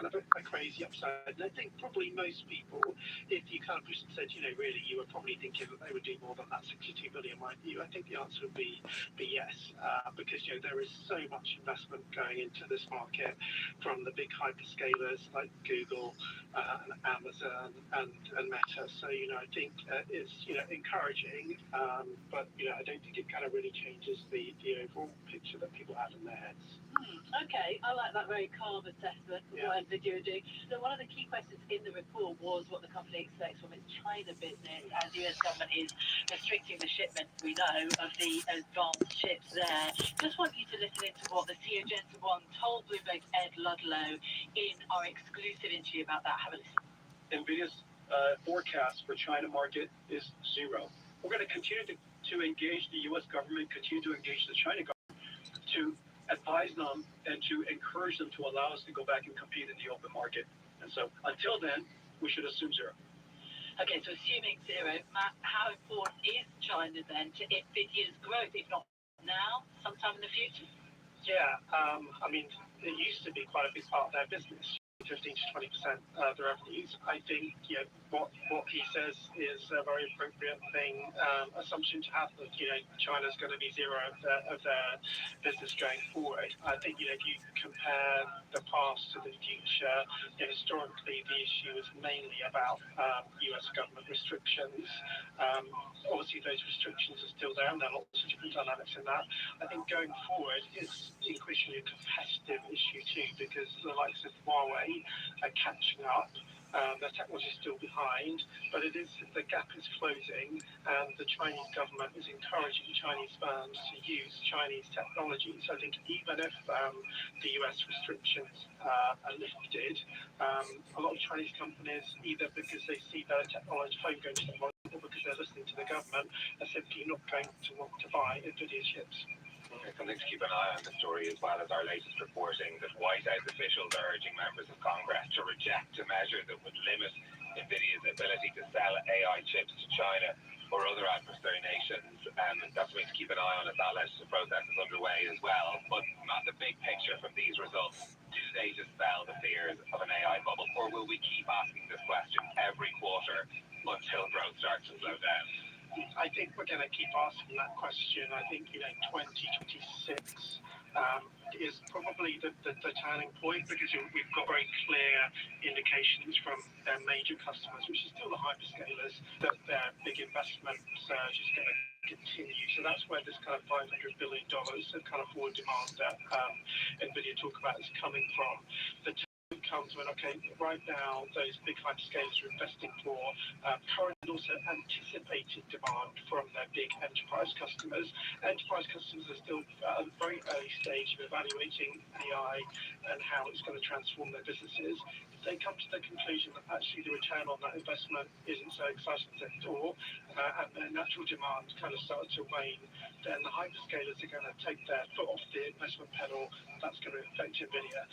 kind of a crazy upside. And I think probably most people, if you kind of pushed and said, really, you were probably thinking that they would do more than that 62 billion, weren't you? I think the answer would be yes, because there is so much investment going into this market from the big hyperscalers like Google and Amazon and Meta. So I think it's encouraging, but I don't think it kind of really changes the overall picture that people have in their heads. Okay, I like that very calm assessment of what NVIDIA are doing. So one of the key questions in the report was what the company expects from its China business, as the US government is restricting the shipments, we know, of the advanced chips there. Just want you to listen into what the CEO Jensen Huang told Bloomberg's Ed Ludlow in our exclusive interview about that. Have a listen. NVIDIA's forecast for China market is zero. We're going to continue to engage the U.S. government, continue to engage the China government to advise them and to encourage them to allow us to go back and compete in the open market. And so until then, we should assume zero. Okay, so assuming zero, Matt, how important is China then to NVIDIA's growth, if not now, sometime in the future? Yeah, it used to be quite a big part of their business. 15 to 20% of the revenues. I think what he says is a very appropriate assumption to have that China's going to be zero of their business going forward. I think if you compare the past to the future, historically the issue is mainly about US government restrictions. Obviously those restrictions are still there and there are lots of different dynamics in that. I think going forward it's increasingly a competitive issue too, because the likes of Huawei are catching up. Their technology is still behind, but the gap is closing, and the Chinese government is encouraging Chinese firms to use Chinese technology. So I think even if the US restrictions are lifted, a lot of Chinese companies, either because they see their technology, homegrown technology, or because they're listening to the government, are simply not going to want to buy NVIDIA chips. Something to keep an eye on the story, as well as our latest reporting that White House officials are urging members of Congress to reject a measure that would limit NVIDIA's ability to sell AI chips to China or other adversary nations. That's something to keep an eye on as that legislative process is underway as well. But not the big picture from these results. Do they dispel the fears of an AI bubble, or will we keep asking this question every quarter until growth starts to slow down? I think we're going to keep asking that question. I think 2026 is probably the turning point, because we've got very clear indications from their major customers, which is still the hyperscalers, that their big investment surge is going to continue. So that's where this kind of $500 billion of kind of forward demand that NVIDIA talk about is coming from. The comes when, right now those big hyperscalers are investing for current and also anticipated demand from their big enterprise customers. Enterprise customers are still at a very early stage of evaluating AI and how it's going to transform their businesses. If they come to the conclusion that actually the return on that investment isn't so exciting anymore, and their natural demand kind of starts to wane, then the hyperscalers are going to take their foot off the investment pedal. That's going to affect NVIDIA.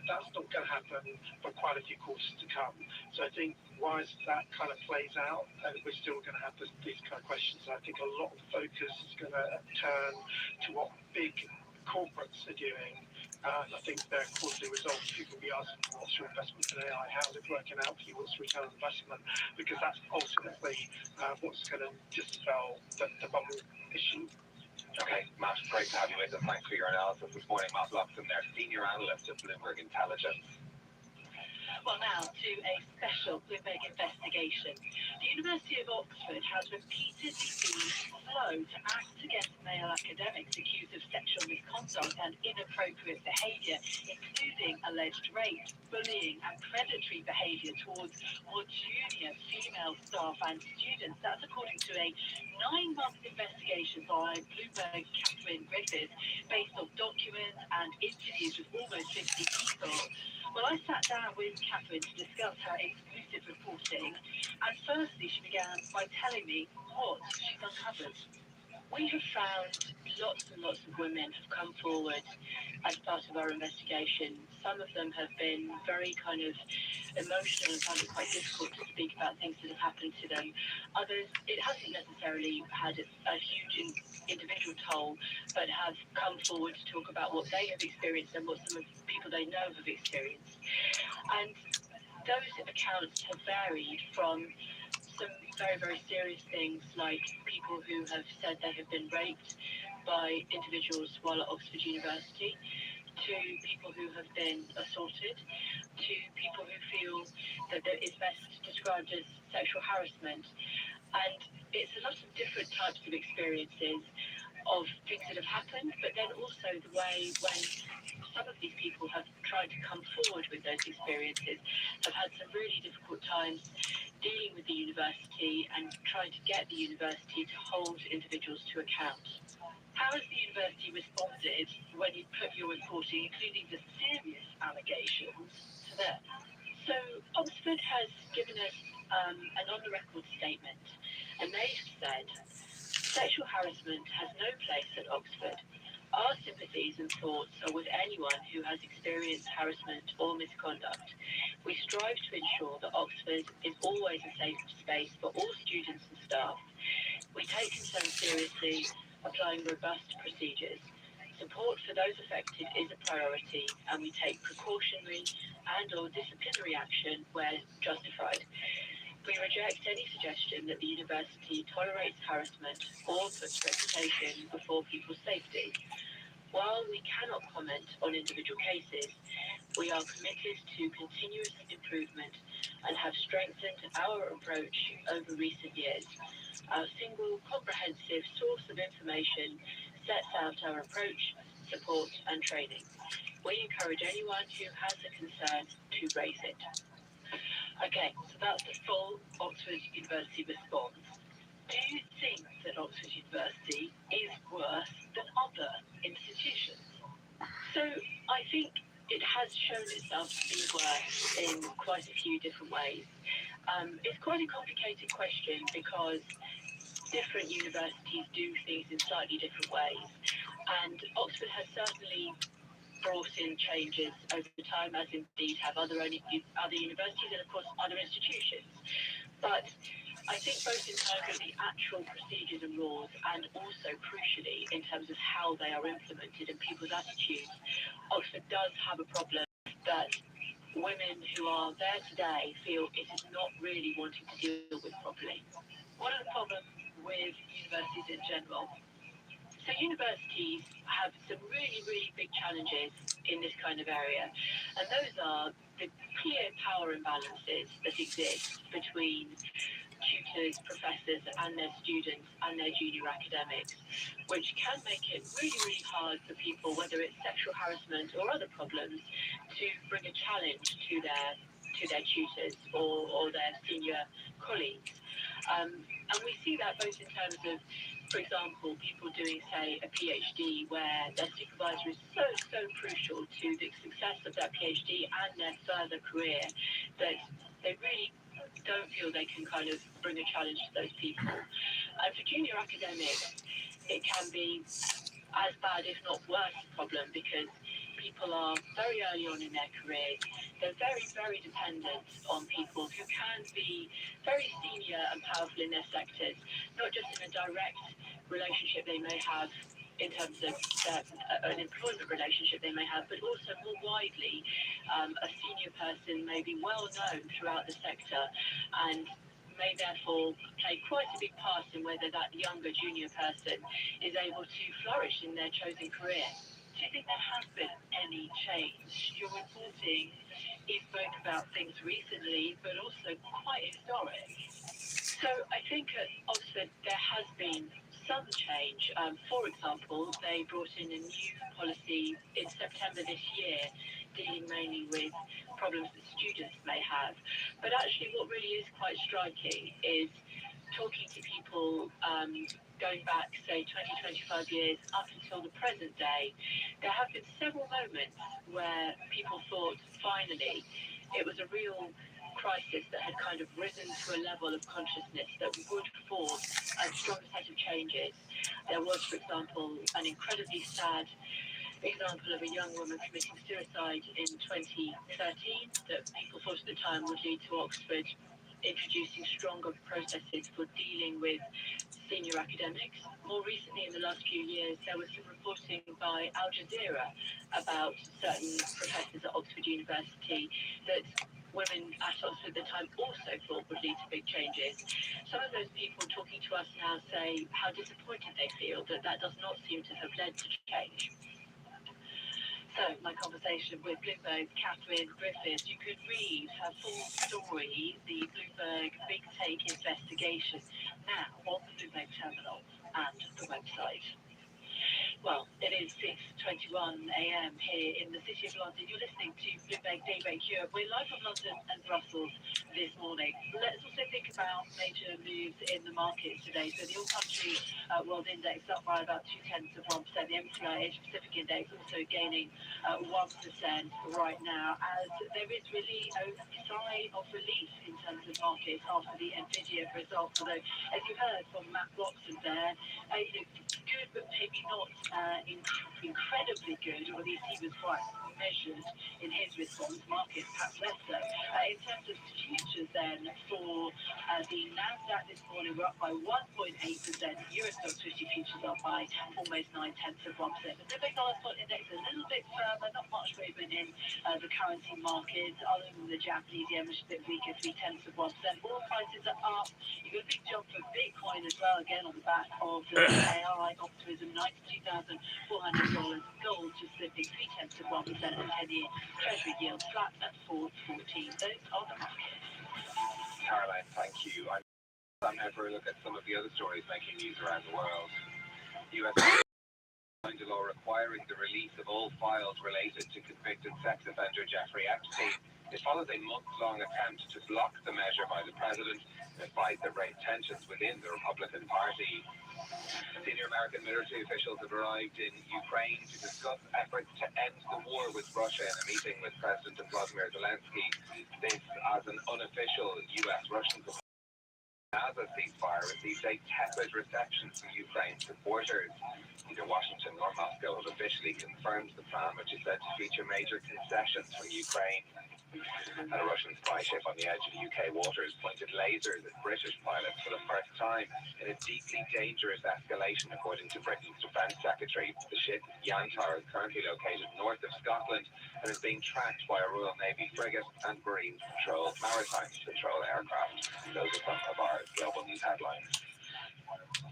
That's not going to happen for quite a few quarters to come. So I think whilst that kind of plays out, we're still going to have these kind of questions. I think a lot of focus is going to turn to what big corporates are doing. I think their quarterly results, people will be asking, what's your investment in AI? How's it working out for you? What's the return on investment? Because that's ultimately what's going to dispel the bubble issue. Okay, Matt, great to have you with us. Thanks for your analysis this morning. Matt Bloxham there, Senior Analyst at Bloomberg Intelligence. Well, now to a special Bloomberg investigation. The University of Oxford has repeatedly been slow to act against male academics accused of sexual misconduct and inappropriate behaviour, including alleged rape, bullying and predatory behaviour towards more junior female staff and students. That's according to a 9-month investigation by Bloomberg's Catherine Griffiths, based on documents and interviews with almost 50 people. Well, I sat down with Catherine to discuss her exclusive reporting, and firstly she began by telling me what she's uncovered. We have found lots and lots of women have come forward as part of our investigation some of them have been very kind of emotional and found it quite difficult to speak about things that have happened to them. Others, it hasn't necessarily had a huge individual toll, but have come forward to talk about what they have experienced and what some of the people they know have experienced. And those accounts have varied from some very, very serious things like people who have said they have been raped by individuals while at Oxford University, to people who have been assaulted, to people who feel that it is best described as sexual harassment. And it's a lot of different types of experiences of things that have happened, but then also the way when some of these people have tried to come forward with those experiences, have had some really difficult times dealing with the university and trying to get the university to hold individuals to account. How has the university responded when you put your reporting, including the serious allegations, to them? So Oxford has given us an on-the-record statement, and they've said, sexual harassment has no place at Oxford. Our sympathies and thoughts are with anyone who has experienced harassment or misconduct. We strive to ensure that Oxford is always a safe space for all students and staff. We take concern seriously, applying robust procedures. Support for those affected is a priority, and we take precautionary and/or disciplinary action where justified. We reject any suggestion that the university tolerates harassment or puts reputation before people's safety. While we cannot comment on individual cases, we are committed to continuous improvement and have strengthened our approach over recent years. Our single comprehensive source of information sets out our approach, support and training. We encourage anyone who has a concern to raise it. Okay, so that's the full Oxford University response. Do you think that Oxford University is worse than other institutions? So I think it has shown itself to be worse in quite a few different ways. It's quite a complicated question because different universities do things in slightly different ways, and Oxford has certainly brought in changes over time, as indeed have other universities and of course other institutions. But I think both in terms of the actual procedures and rules, and also crucially in terms of how they are implemented and people's attitudes, Oxford does have a problem that women who are there today feel it is not really wanting to deal with properly. What are the problems with universities in general? So universities have some really, really big challenges in this kind of area, and those are the clear power imbalances that exist between tutors, professors and their students and their junior academics, which can make it really, really hard for people, whether it's sexual harassment or other problems, to bring a challenge to their tutors or their senior colleagues. And we see that both in terms of, for example, people doing, say, a PhD where their supervisor is so crucial to the success of that PhD and their further career that they really don't feel they can kind of bring a challenge to those people. And for junior academics, it can be as bad, if not worse, problem because people are very early on in their careers. They're very, very dependent on people who can be very senior and powerful in their sectors, not just in a direct relationship they may have in terms of an employment relationship they may have, but also more widely, a senior person may be well known throughout the sector and may therefore play quite a big part in whether that younger junior person is able to flourish in their chosen career. Do you think there has been any change? Your reporting is both about things recently, but also quite historic. So I think at Oxford there has been some change. For example, they brought in a new policy in September this year, dealing mainly with problems that students may have. But actually what really is quite striking is talking to people going back, say, 20, 25 years up until the present day. There have been several moments where people thought, finally, it was a real crisis that had kind of risen to a level of consciousness that would force a stronger set of changes. There was, for example, an incredibly sad example of a young woman committing suicide in 2013 that people thought at the time would lead to Oxford introducing stronger processes for dealing with senior academics. More recently, in the last few years, there was some reporting by Al Jazeera about certain professors at Oxford University that women at Oxford at the time also thought would lead to big changes. Some of those people talking to us now say how disappointed they feel that that does not seem to have led to change. So, my conversation with Bloomberg's Catherine Griffiths, you could read her full story, the Bloomberg Big Take investigation, now on the Bloomberg terminal and the website. Well, it is 6:21 a.m. here in the City of London. You're listening to Bloomberg Daybreak Europe. We're live from London and Brussels this morning. Let's also think about major moves in the markets today. So the all-country world index up by about 0.2%. The MSCI Asia Pacific index also gaining 1% right now, as there is really a sigh of relief in terms of markets after the Nvidia results. Although, as you heard from Matt Watson there, good but maybe not incredibly good, or at least he was quite measured in his response. Markets perhaps less so. In terms of futures then, for the Nasdaq this morning, we're up by 1.8%. US Stoxx 50 futures up by almost 0.9%. The big dollar spot index a little bit firmer, not much movement in the currency markets, other than the Japanese yen, which is a bit weaker, 0.3%. Oil prices are up. You've got a big jump for Bitcoin as well, again on the back of the AI optimism, $92,400. Gold just slipping 0.3%, and 10-year Treasury yield flat at 4.14. Those are the markets. Caroline, thank you. I'm now for a look at some of the other stories making news around the world. US signed a law requiring the release of all files related to convicted sex offender Jeffrey Epstein. It follows a month-long attempt to block the measure by the president, despite the raised tensions within the Republican Party. Senior American military officials have arrived in Ukraine to discuss efforts to end the war with Russia in a meeting with President Vladimir Zelensky. This as an unofficial US-Russian Gaza ceasefire received a tepid reception from Ukraine supporters. Neither Washington nor Moscow have officially confirmed the plan, which is said to feature major concessions from Ukraine. And a Russian spy ship on the edge of UK waters pointed lasers at British pilots for the first time in a deeply dangerous escalation, according to Britain's Defence Secretary. The ship Yantar is currently located north of Scotland and is being tracked by a Royal Navy frigate and maritime patrol aircraft. Those are some of our global news headlines.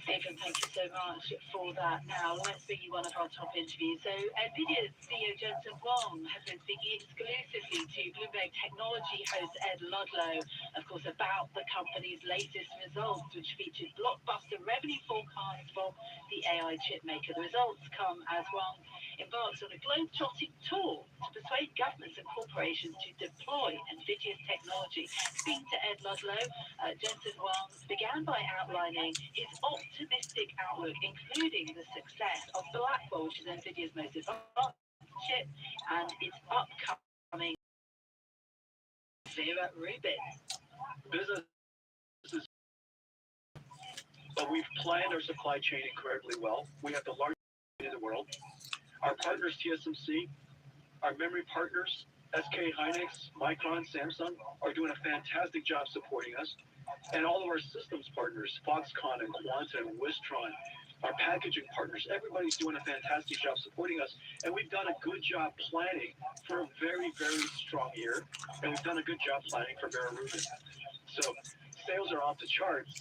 Stephen, thank you so much for that. Now, let's bring you one of our top interviews. So, NVIDIA's CEO Jensen Huang has been speaking exclusively to Bloomberg technology host Ed Ludlow, of course, about the company's latest results, which featured blockbuster revenue forecasts from the AI chip maker. The results come as Huang embarks on a globe-trotting tour to persuade governments and corporations to deploy NVIDIA's technology. Speaking to Ed Ludlow, Jensen Huang began by outlining his optimistic outlook, including the success of Blackwell, which is NVIDIA's most advanced chip, and its upcoming Vera Rubin. Business is, but we've planned our supply chain incredibly well. We have the largest in the world. Our partners, TSMC, our memory partners, SK Hynix, Micron, Samsung, are doing a fantastic job supporting us. And all of our systems partners, Foxconn and Quanta and Wistron, our packaging partners, everybody's doing a fantastic job supporting us. And we've done a good job planning for a very, very strong year. And we've done a good job planning for Vera Rubin. So sales are off the charts.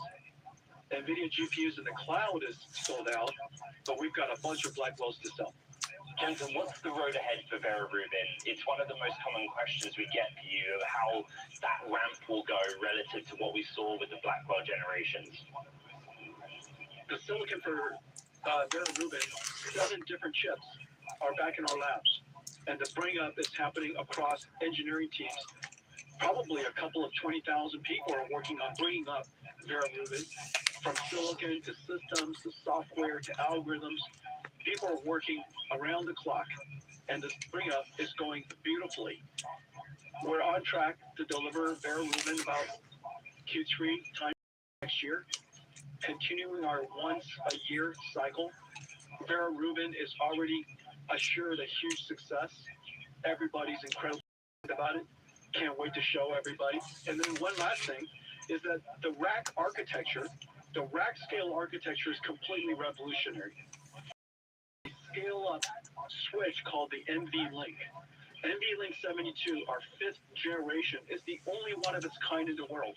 NVIDIA GPUs in the cloud is sold out, but we've got a bunch of Blackwells to sell. Jensen, what's the road ahead for Vera Rubin? It's one of the most common questions we get for you, how that ramp will go relative to what we saw with the Blackwell generations. The silicon for Vera Rubin, 7 different chips are back in our labs. And the bring up is happening across engineering teams. Probably a couple of 20,000 people are working on bringing up Vera Rubin, from silicon to systems to software to algorithms. People are working around the clock, and this bring up is going beautifully. We're on track to deliver Vera Rubin about Q3 time next year, continuing our once a year cycle. Vera Rubin is already assured a huge success. Everybody's incredibly excited about it. Can't wait to show everybody. And then one last thing is that the rack architecture, the rack scale architecture is completely revolutionary. Scale up switch called the NVLink. NVLink 72, our 5th generation, is the only one of its kind in the world.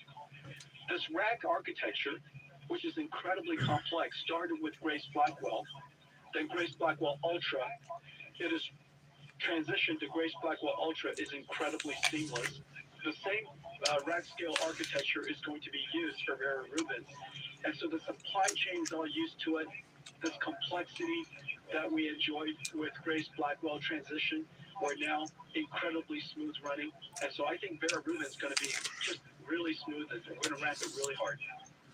This rack architecture, which is incredibly complex, started with Grace Blackwell, then Grace Blackwell Ultra. It is transition to Grace Blackwell Ultra is incredibly seamless. The same rack scale architecture is going to be used for Vera Rubin. And so the supply chain is all used to it. This complexity that we enjoyed with Grace Blackwell transition, we're now incredibly smooth running. And so I think Vera Rubin is going to be just really smooth and we're going to ramp it really hard.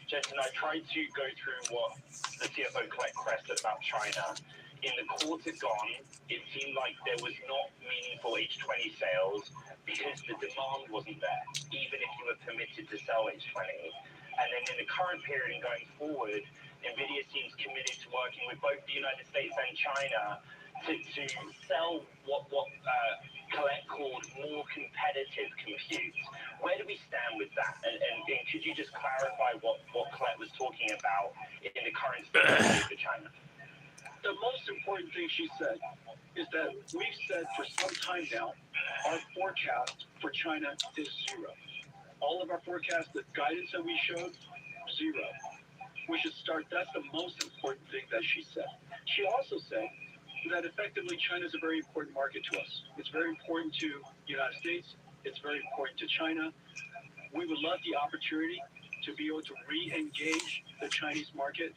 Jensen, I tried to go through what the CFO Colette Kress said about China. In the quarter gone, it seemed like there was not meaningful H20 sales because the demand wasn't there, even if you were permitted to sell H20. And then in the current period and going forward, NVIDIA seems committed to working with both the United States and China to sell what Colette called more competitive compute. Where do we stand with that? And could you just clarify what Colette was talking about in the current state of China? The most important thing she said is that we've said for some time now, our forecast for China is 0. All of our forecasts, the guidance that we showed, 0. We should start, that's the most important thing that she said. She also said that effectively China is a very important market to us. It's very important to the United States. It's very important to China. We would love the opportunity to be able to re-engage the Chinese market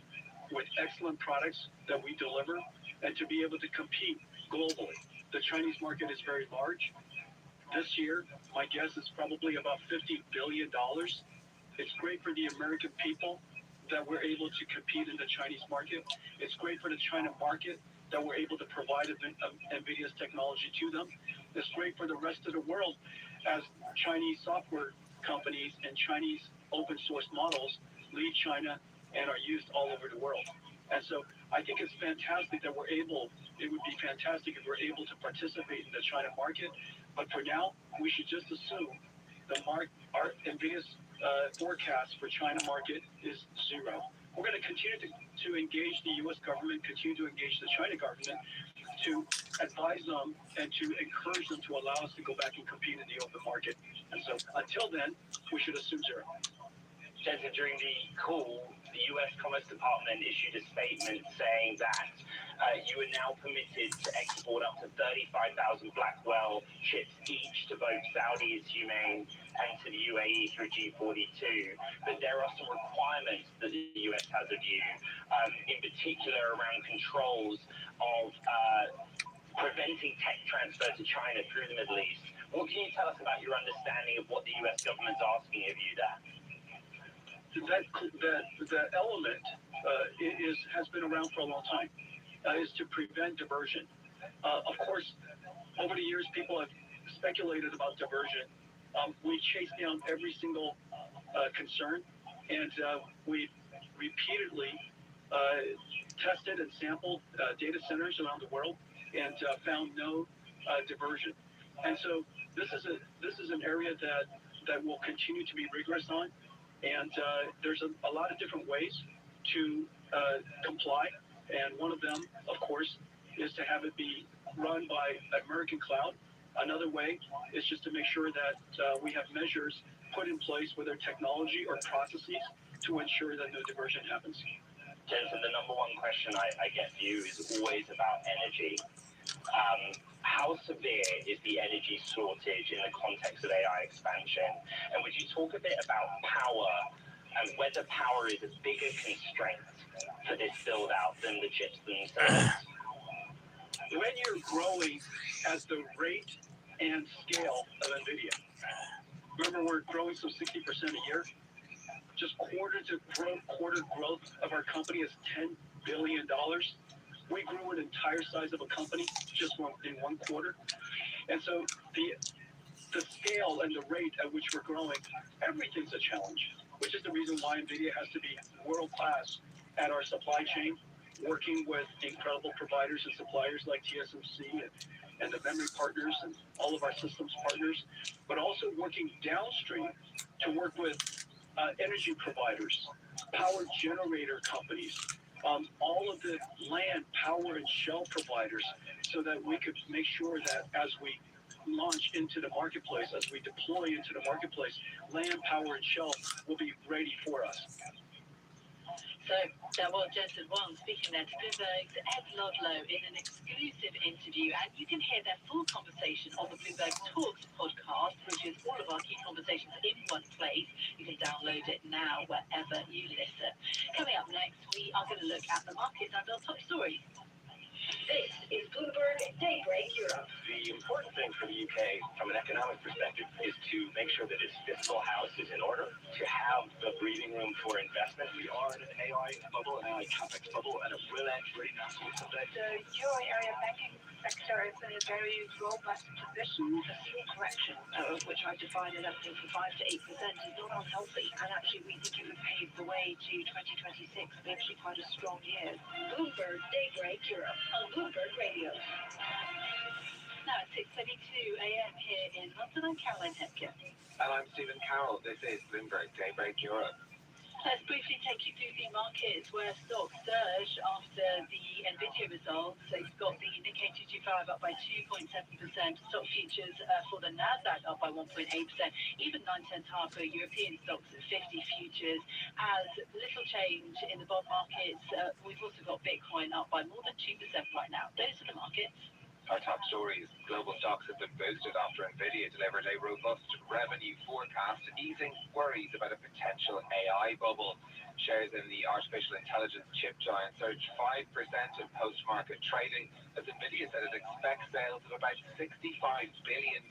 with excellent products that we deliver and to be able to compete globally. The Chinese market is very large. This year, my guess is probably about $50 billion. It's great for the American people that we're able to compete in the Chinese market. It's great for the China market that we're able to provide NVIDIA's technology to them. It's great for the rest of the world as Chinese software companies and Chinese open source models lead China and are used all over the world. And so I think it's fantastic that it would be fantastic if we're able to participate in the China market. But for now, we should just assume our NVIDIA's forecast for China market is 0. We're going to continue to engage the U.S. government, continue to engage the China government to advise them and to encourage them to allow us to go back and compete in the open market. And so until then, we should assume 0. Jensen, during the call, the U.S. Commerce Department issued a statement saying that you are now permitted to export up to 35,000 Blackwell chips each to both Saudi, as you may, and to the UAE through G42. But there are some requirements that the U.S. has of you, in particular around controls of preventing tech transfer to China through the Middle East. What can you tell us about your understanding of what the U.S. government's asking of you there? That element has been around for a long time, is to prevent diversion. Of course, over the years, people have speculated about diversion. We chased down every single concern, and we repeatedly tested and sampled data centers around the world and found no diversion. And so this is an area that will continue to be rigorous on. And there's a lot of different ways to comply. And one of them, of course, is to have it be run by American Cloud. Another way is just to make sure that we have measures put in place, whether technology or processes, to ensure that no diversion happens. Jensen, the number one question I get for you is always about energy. How severe is the energy shortage in the context of AI expansion? And would you talk a bit about power and whether power is a bigger constraint for this build-out than the chips themselves? When you're growing at the rate and scale of NVIDIA, remember we're growing some 60% a year, just quarter growth of our company is $10 billion. We grew an entire size of a company just in one quarter. And so the scale and the rate at which we're growing, everything's a challenge, which is the reason why NVIDIA has to be world-class at our supply chain, working with incredible providers and suppliers like TSMC and the memory partners and all of our systems partners, but also working downstream to work with energy providers, power generator companies, all of the land, power, and shell providers, so that we could make sure that as we launch into the marketplace, as we deploy into the marketplace, land, power, and shell will be ready for us. So that was Jensen Huang speaking there to Bloomberg's Ed Lodlow in an exclusive interview, and you can hear their full conversation on the Bloomberg Talks podcast, which is all of our key conversations in one place. You can download it now wherever you listen. Coming up next, we are going to look at the markets and our top stories. This is Bloomberg Daybreak Europe. The important thing for the UK from an economic perspective is to make sure that its fiscal house is in order, to have the breathing room for investment. We are in an AI bubble, an AI capex bubble, and it will end pretty nasty someday. The euro area banking sector is in a very robust position. A small correction, which I define as up from 5 to 8%, is not unhealthy, and actually we think it would pave the way to 2026, be actually quite a strong year. Bloomberg Daybreak Europe on Bloomberg Radio. Now it's 6:32 a.m. here in London. I'm Caroline Hepker. And I'm Stephen Carroll. This is Bloomberg Daybreak Europe. Let's briefly take you through the markets where stocks surged after the Nvidia results. So you've got the Nikkei 225 up by 2.7%, stock futures for the Nasdaq up by 1.8%, even 9 cents higher for European stocks at 50 futures. As little change in the bond markets, we've also got Bitcoin up by more than 2% right now. Those are the markets. Our top stories: global stocks have been boosted after Nvidia delivered a robust revenue forecast, easing worries about a potential AI bubble. Shares in the artificial intelligence chip giant surged 5% in post-market trading, as Nvidia said it expects sales of about $65 billion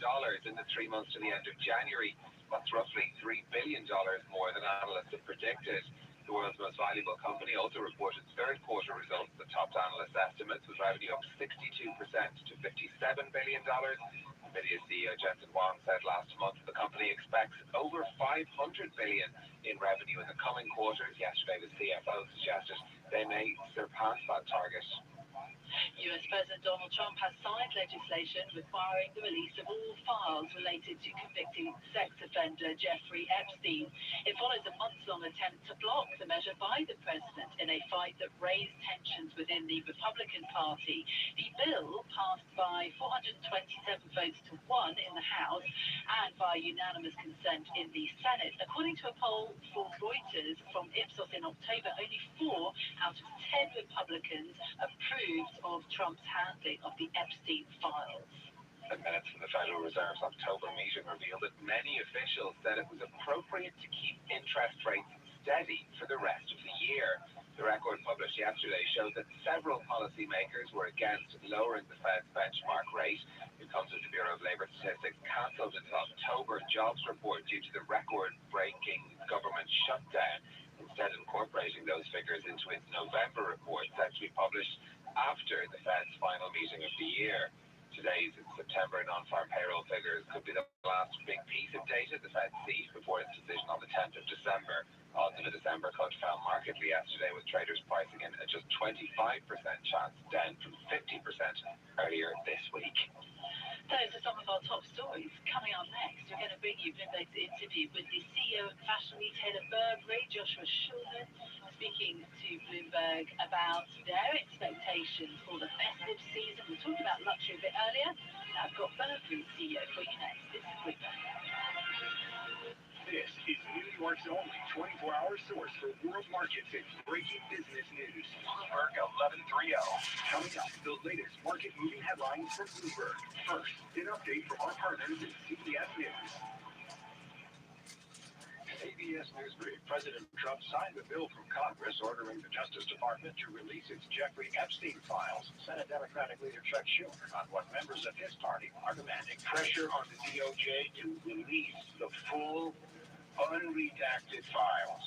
in the 3 months to the end of January. That's roughly $3 billion more than analysts had predicted. The world's most valuable company also reported third quarter results that topped analyst estimates, with revenue up 62% to $57 billion. Nvidia CEO Jensen Huang said last month the company expects over $500 billion in revenue in the coming quarters. Yesterday, the CFO suggested they may surpass that target. US President Donald Trump has signed legislation requiring the release of all files related to convicted sex offender Jeffrey Epstein. It follows a months-long attempt to block the measure by the president in a fight that raised tensions within the Republican Party. The bill passed by 427 votes to 1 in the House and by unanimous consent in the Senate. According to a poll for Reuters from Ipsos in October, only 4 out of 10 Republicans approved of Trump's handling of the Epstein files. The minutes from the Federal Reserve's October meeting revealed that many officials said it was appropriate to keep interest rates steady for the rest of the year. The record published yesterday shows that several policymakers were against lowering the Fed's benchmark rate. It comes as the Bureau of Labor Statistics cancelled its October jobs report due to the record-breaking government shutdown, instead incorporating those figures into its November report set to be published after the Fed's final meeting of the year. Today's September non-farm payroll figures could be the last big piece of data the Fed sees before its decision on the 10th of December. Odds of a December cut fell markedly yesterday, with traders pricing in at just 25% chance, down from 50% earlier this week. Those are some of our top stories. Coming up next, we're going to bring you Bloomberg's interview with the CEO of fashion retailer Burberry, Joshua Schulman, speaking to Bloomberg about their expectations for the festive season. We talked about luxury a bit earlier. Now I've got Burberry CEO for you next. This is Bloomberg. This is New York's only 24-hour source for world markets and breaking business news. Bloomberg 1130. Coming up, the latest market-moving headlines from Bloomberg. First, an update from our partners at CBS News. CBS News brief. President Trump signed the bill from Congress ordering the Justice Department to release its Jeffrey Epstein files. Senate Democratic leader Chuck Schumer on what members of his party are demanding. Pressure on the DOJ to release the full unredacted files.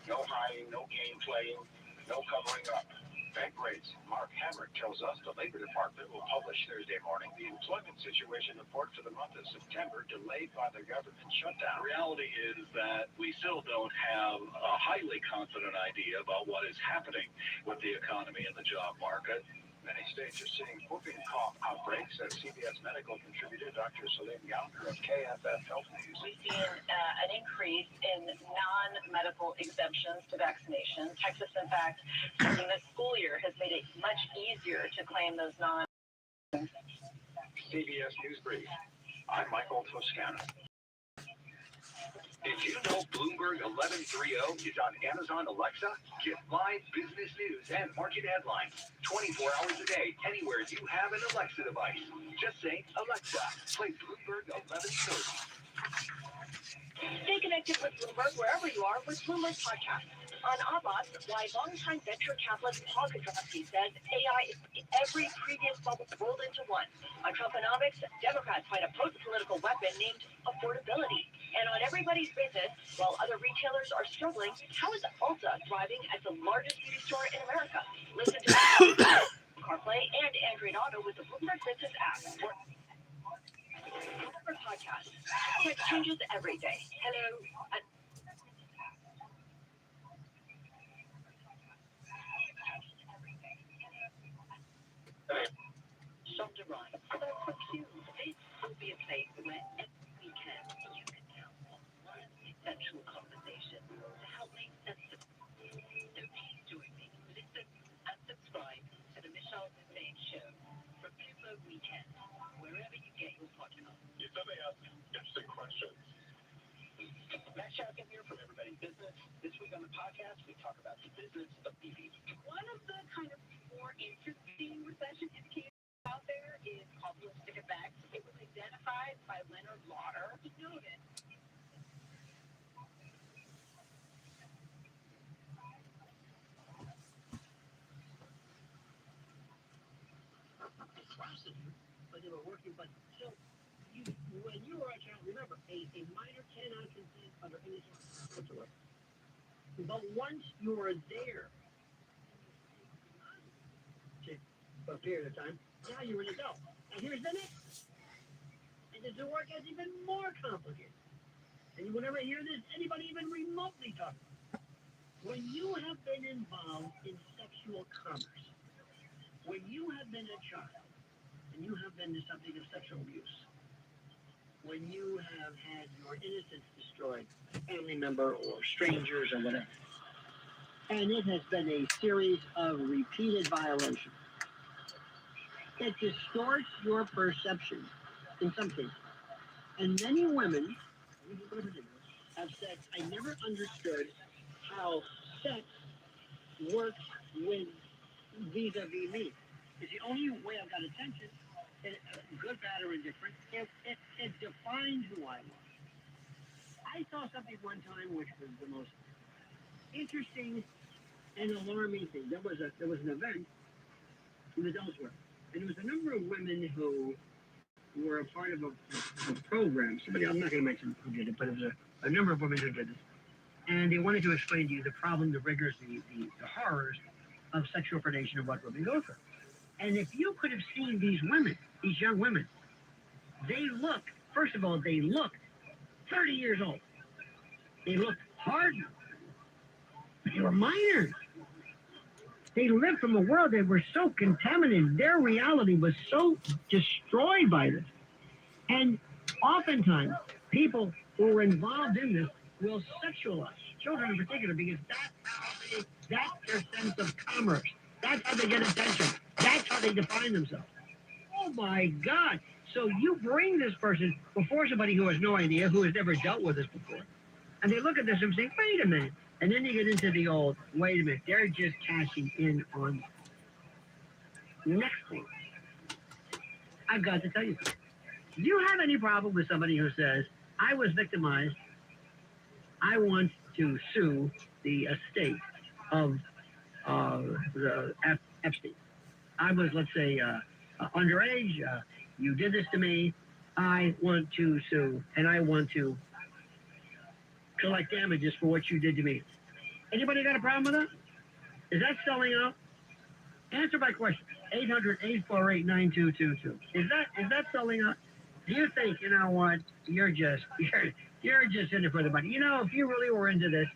No hiding, no game playing, no covering up. bank rates. Mark Hammer tells us the Labor Department will publish Thursday morning the employment situation report for the month of September, delayed by the government shutdown. The reality is that we still don't have a highly confident idea about what is happening with the economy and the job market. Many states are seeing whooping cough outbreaks, as CBS Medical contributor Dr. Salim Gounder of KFF Health News. We've seen an increase in non-medical exemptions to vaccination. Texas, in fact, starting this school year, has made it much easier to claim those non. CBS News Brief. I'm Michael Toscano. Did you know Bloomberg 1130 is on Amazon Alexa? Get live business news and market headlines 24 hours a day, anywhere you have an Alexa device. Just say, Alexa, play Bloomberg 1130. Stay connected with Bloomberg wherever you are with Bloomberg Podcast. On Abbas, why longtime venture capitalist Paul Kudrowski says AI is every previous bubble rolled into one. On Trumponomics, Democrats find a potent political weapon named affordability. And on Everybody's Business, while other retailers are struggling, how is Ulta thriving as the largest beauty store in America? Listen to CarPlay and Android Auto with the Bloomberg Business app. Bloomberg Podcast. Tech changes every day. Hello. Shonda Rhimes. For Q, this will be a place where every weekend you can tell one essential conversation to help make sense of it. So please join me, listen and subscribe to the Michelle Zane Show from Bloomberg Weekend, wherever you get your podcast. You may ask interesting questions. Matt Sharkin here from Everybody's Business. This week on the podcast, we talk about the business of BB. One of the kind of more interesting recession indicators out there is called ballistic effects. It was identified by Leonard Lauder. He noted but they were working, but so when you were a child, remember, a minor cannot consent under any circumstances whatsoever. But once you are there, for a period of time, now you're an adult. And here's the next. And the work gets even more complicated. And you will never hear this, anybody even remotely talk about it. When you have been involved in sexual commerce, when you have been a child, and you have been the subject of sexual abuse, when you have had your innocence destroyed, a family member or strangers or whatever, and it has been a series of repeated violations, it distorts your perception in some cases. And many women have said, I never understood how sex works with vis-a-vis me. It's the only way I've got attention, good, bad, or indifferent. It defined who I was. I saw something one time which was the most interesting and alarming thing. There was an event in the Delaware, and there was a number of women who were a part of a program. Somebody, I'm not going to mention who did it, but it was a number of women who did this. And they wanted to explain to you the problem, the rigors, the horrors of sexual predation and what women go through. And if you could have seen these women, these young women, they look, first of all, they look 30 years old. They looked hardened. They were minors. They lived from a world that were so contaminated. Their reality was so destroyed by this. And oftentimes, people who are involved in this will sexualize children in particular, because that's their sense of commerce. That's how they get attention. That's how they define themselves. Oh my God. So you bring this person before somebody who has no idea, who has never dealt with this before. And they look at this and say, wait a minute. And then you get into the old, wait a minute, they're just cashing in on you. Next thing, I've got to tell you something. Do you have any problem with somebody who says, I was victimized, I want to sue the estate of Epstein? I was, let's say, underage, you did this to me, I want to sue, and I want to collect damages for what you did to me. Anybody got a problem with that? Is that selling out? Answer my question. 800-848-9222. Is that selling out? Do you think, you know what, you're just in it for the money? You know, if you really were into this,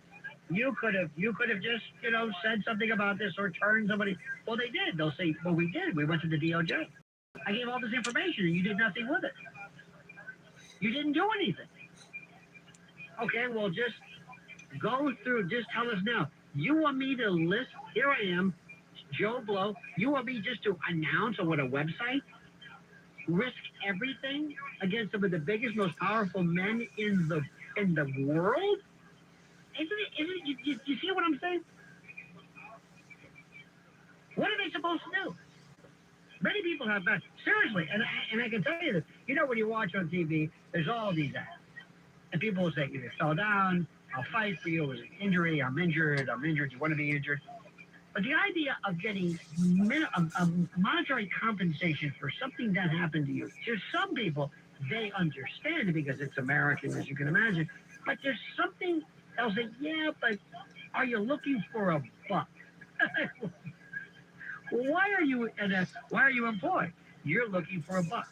you could have just, you know, said something about this or turned somebody. Well, they did. They'll say, well, we did. We went to the DOJ. I gave all this information and you did nothing with it. You didn't do anything. Okay, well, just go through, just tell us now. You want me to list, here I am, Joe Blow. You want me just to announce on what a website? Risk everything against some of the biggest, most powerful men in the world? You see what I'm saying? What are they supposed to do? Many people have that. Seriously, and I can tell you this. You know, when you watch on TV, there's all these ads. And people will say, you fell down, I'll fight for you, it was an injury, I'm injured, you want to be injured. But the idea of getting monetary compensation for something that happened to you, to some people, they understand it because it's American, as you can imagine. But there's something else that, yeah, but are you looking for a buck? Why are you employed? You're looking for a buck.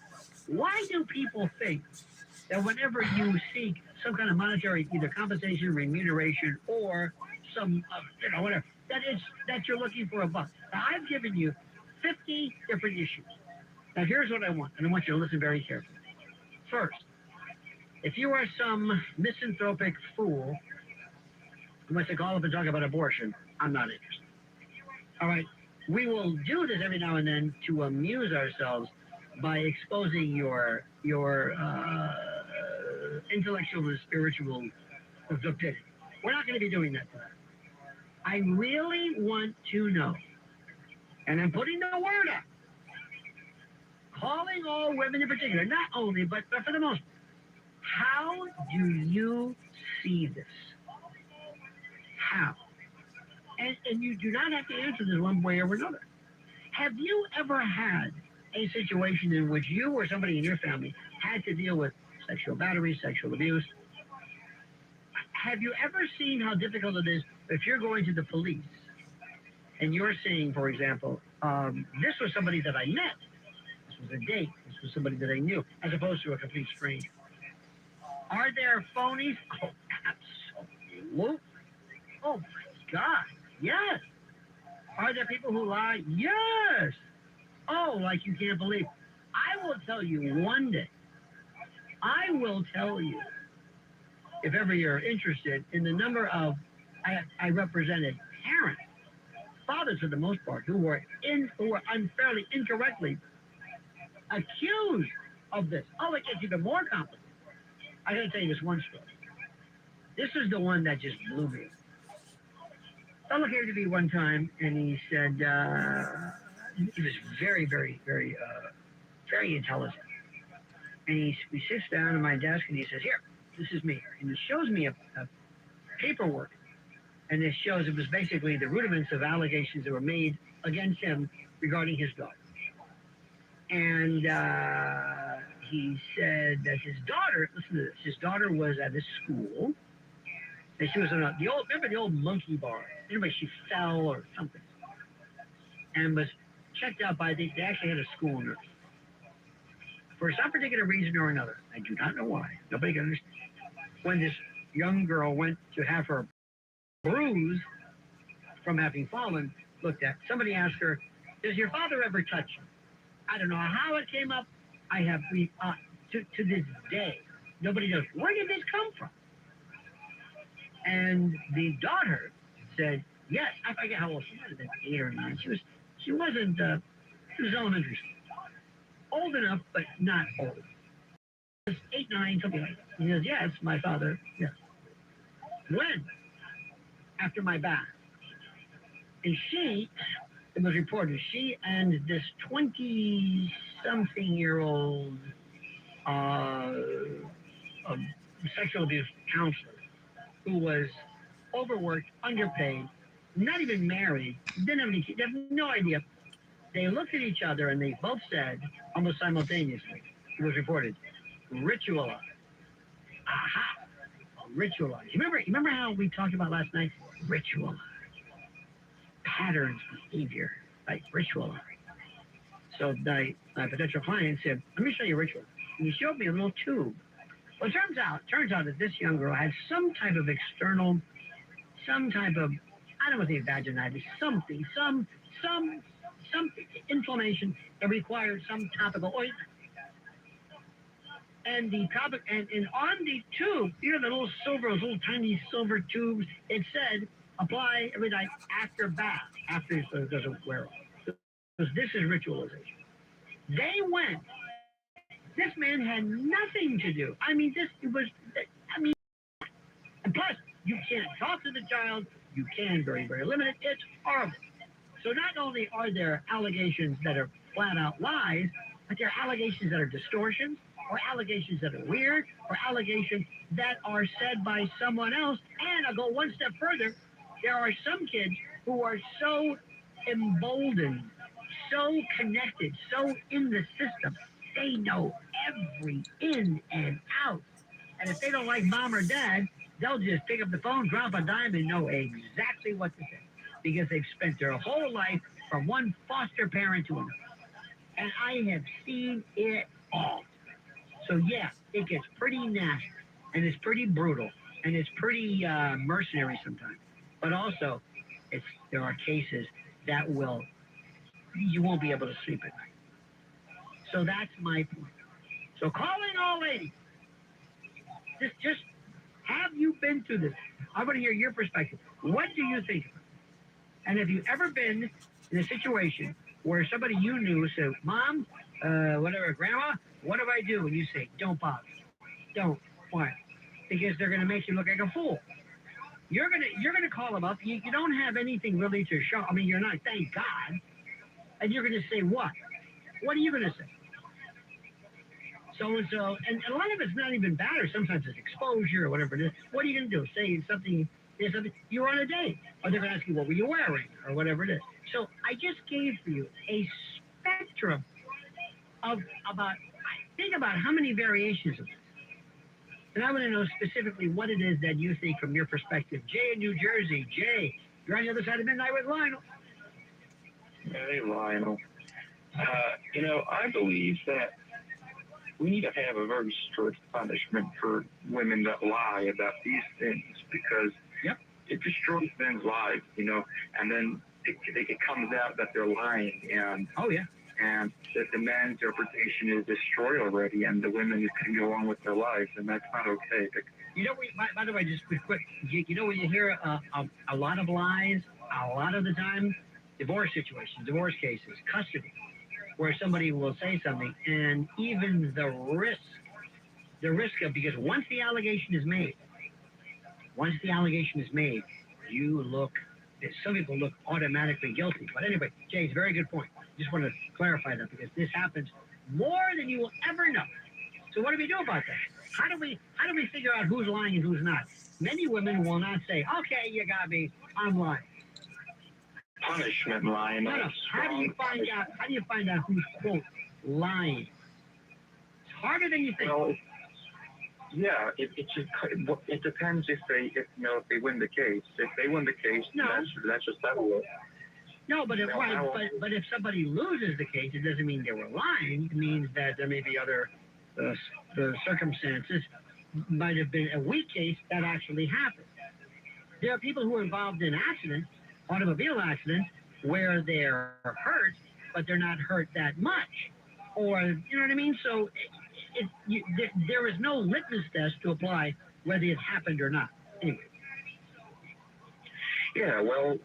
Why do people think that whenever you seek some kind of monetary, either compensation, remuneration, or some, whatever, that you're looking for a buck? Now, I've given you 50 different issues. Now, here's what I want, and I want you to listen very carefully. First, if you are some misanthropic fool who wants to call up and talk about abortion, I'm not interested. All right? We will do this every now and then to amuse ourselves by exposing your intellectual and spiritual stupidity. We're not going to be doing that today. I really want to know, and I'm putting the word out, calling all women in particular, not only, but for the most, how do you see this? How? And you do not have to answer this one way or another. Have you ever had a situation in which you or somebody in your family had to deal with sexual battery, sexual abuse? Have you ever seen how difficult it is if you're going to the police and you're saying, for example, this was somebody that I met, this was a date, this was somebody that I knew, as opposed to a complete stranger? Are there phonies? Oh, absolutely. Oh, my God. Yes. Are there people who lie? Yes. Oh, like you can't believe. I will tell you one day. I will tell you, if ever you're interested, in the number of, I represented parents, fathers for the most part, who were unfairly, incorrectly accused of this. Oh, it gets even more complicated. I got to tell you this one story. This is the one that just blew me. Fellow came to me one time, and he said, he was very, very, very, very intelligent. And he sits down at my desk, and he says, here, this is me. And he shows me a paperwork, and it shows it was basically the rudiments of allegations that were made against him regarding his daughter. And he said that his daughter, listen to this, his daughter was at a school, and she was on remember the old monkey bar? Anyway, she fell or something, and was checked out by, they actually had a school nurse. For some particular reason or another, I do not know why, nobody can understand, when this young girl went to have her bruise from having fallen looked at, somebody asked her, does your father ever touch you? I don't know how it came up. I have, to this day, nobody knows, where did this come from? And the daughter said, yes, I forget how old she might have been, 8 or 9. She wasn't, she was elementary school. Old enough, but not old. 8, 9, something like that. He says, yes, my father, yes. When? After my bath. And it was reported, she and this 20-something-year-old sexual abuse counselor who was overworked, underpaid, not even married, didn't have any kids, they have no idea. They looked at each other and they both said, almost simultaneously, it was reported, ritualized. Aha! Ritualized. You remember how we talked about last night? Ritualized. Patterns, behavior. like ritual. So my potential client said, let me show you a ritual. And he showed me a little tube. Well, it turns out that this young girl had some type of external, some type of, I don't want to say vaginitis, something, some inflammation that required some topical ointment. And the topic, and on the tube, you know, the little silver, those little tiny silver tubes, it said, apply every night after bath, after so it doesn't wear off. Because this is ritualization. They went. This man had nothing to do. I mean, and plus, you can't talk to the child. You can, very, very limited. It's horrible. So not only are there allegations that are flat out lies, but there are allegations that are distortions, or allegations that are weird, or allegations that are said by someone else. And I'll go one step further. There are some kids who are so emboldened, so connected, so in the system, they know every in and out. And if they don't like mom or dad, they'll just pick up the phone, drop a dime, and know exactly what to say. Because they've spent their whole life from one foster parent to another. And I have seen it all. So yeah, it gets pretty nasty, and it's pretty brutal, and it's pretty mercenary sometimes. But also, there are cases that you won't be able to sleep at night. So that's my point. So calling all ladies, just have you been through this? I want to hear your perspective. What do you think? And have you ever been in a situation where somebody you knew said, Mom, whatever, Grandma, what do I do? And you say, don't bother. Don't. Why? Because they're going to make you look like a fool. You're gonna call them up. You don't have anything really to show. I mean, you're not. Thank God. And you're going to say what? What are you going to say? So-and-so, and a lot of it's not even bad, or sometimes it's exposure or whatever it is. What are you going to do? Say something, you're on a date, or they're going to ask you, what were you wearing, or whatever it is. So I just gave for you a spectrum of think about how many variations of this. And I want to know specifically what it is that you think from your perspective. Jay in New Jersey. Jay, you're on the other side of midnight with Lionel. Hey, Lionel. I believe that we need to have a very strict punishment for women that lie about these things, because it destroys men's lives, and then it comes out that they're lying, and and that the man's interpretation is destroyed already, and the women just can go on with their lives, and that's not okay. By the way, just quick, when you hear a lot of lies, a lot of the time, divorce situations, divorce cases, custody, where somebody will say something, and even the risk of, because once the allegation is made, some people look automatically guilty. But anyway, Jay, it's a very good point. Just want to clarify that, because this happens more than you will ever know. So what do we do about that? How do we figure out who's lying and who's not? Many women will not say, okay, you got me, I'm lying. Punishment, lying. No. How do you find out who's, quote, lying? It's harder than you think. Well, it depends if they win the case. If they win the case, that's just that way. No, but if somebody loses the case, it doesn't mean they were lying. It means that there may be other the circumstances. Might have been a weak case that actually happened. There are people who are involved in accidents, automobile accidents, where they're hurt, but they're not hurt that much, or you know what I mean. So there is no litmus test to apply whether it happened or not. Anyway. Yeah, well,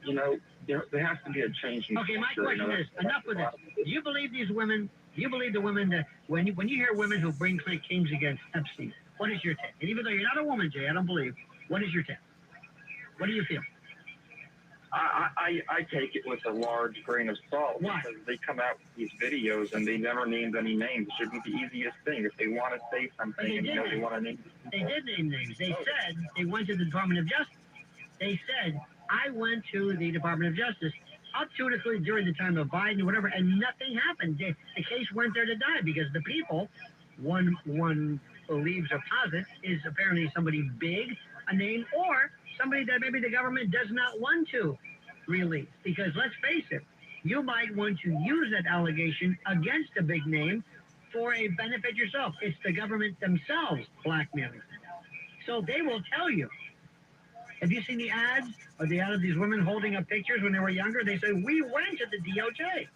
there has to be a change in Okay, my question is, enough with this. Do you believe these women? Do you believe the women that, when you hear women who bring claims against Epstein, what is your take? And even though you're not a woman, Jay, I don't believe, what is your take? What do you feel? I take it with a large grain of salt. Why? Because they come out with these videos and they never named any names. It should be the easiest thing. If they want to say something and they want to name They did name names. They said they went to the Department of Justice. They said, I went to the Department of Justice up to and including during the time of Biden or whatever, and nothing happened. The case went there to die because the people, one believes or posits, is apparently somebody big, a name, or somebody that maybe the government does not want to release. Because let's face it, you might want to use that allegation against a big name for a benefit yourself. It's the government themselves blackmailing. So they will tell you. Have you seen the ads or the ad of these women holding up pictures when they were younger? They say, we went to the DOJ.